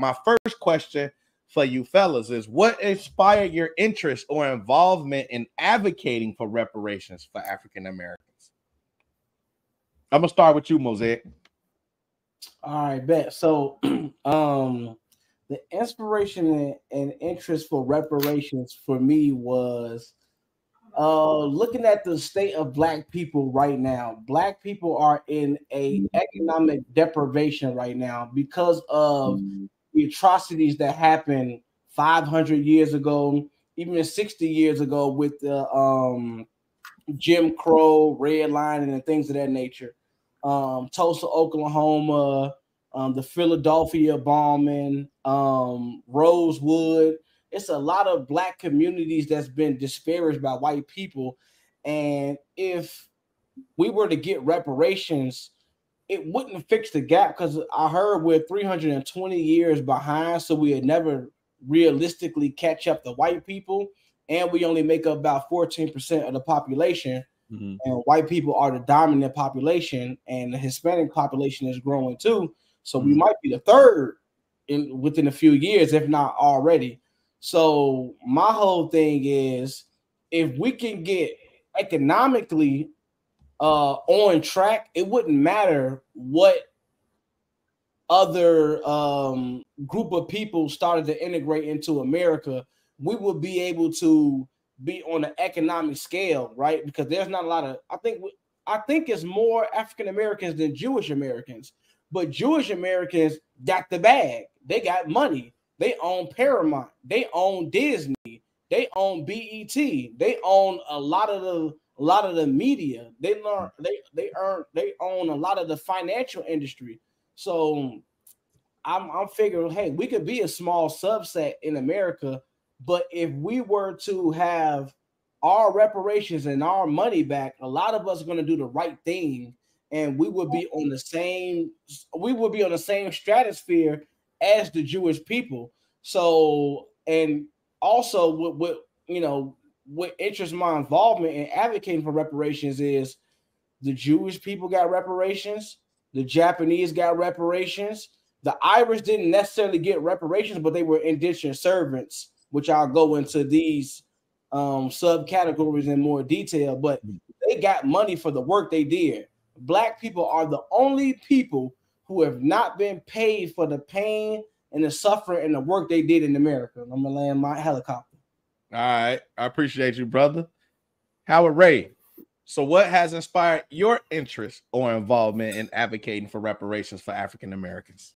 my first question for you fellas is, what inspired your interest or involvement in advocating for reparations for African Americans? I'm gonna start with you, Mosaic. All right, bet. So, the inspiration and interest for reparations for me was looking at the state of Black people right now. Black people are in a economic deprivation right now because of the atrocities that happened 500 years ago, even 60 years ago, with the Jim Crow, redlining, and things of that nature. Tulsa, Oklahoma, the Philadelphia bombing, Rosewood. It's a lot of Black communities that's been disparaged by white people. And if we were to get reparations, it wouldn't fix the gap, because I heard we're 320 years behind, so we would never realistically catch up to white people. And we only make up about 14% of the population. Mm-hmm. And white people are the dominant population, and the Hispanic population is growing too. So we might be the third within a few years, if not already. So my whole thing is, if we can get economically on track, it wouldn't matter what other group of people started to integrate into America. We would be able to be on an economic scale, right? Because there's not a lot of, I think it's more African Americans than Jewish Americans, but Jewish Americans got the bag. They got money. They own Paramount. They own Disney. They own BET. They own a lot of the media. They own a lot of the financial industry. So I'm figuring, hey, we could be a small subset in America, but if we were to have our reparations and our money back, a lot of us are going to do the right thing, and we would be on the same stratosphere as the Jewish people. So, and also what interests my involvement in advocating for reparations is the Jewish people got reparations, the Japanese got reparations, the Irish didn't necessarily get reparations, but they were indentured servants, which I'll go into these subcategories in more detail, but they got money for the work they did. Black people are the only people who have not been paid for the pain and the suffering and the work they did in America. I'm gonna land my helicopter. All right, I appreciate you, brother. Howard Ray, so what has inspired your interest or involvement in advocating for reparations for African Americans?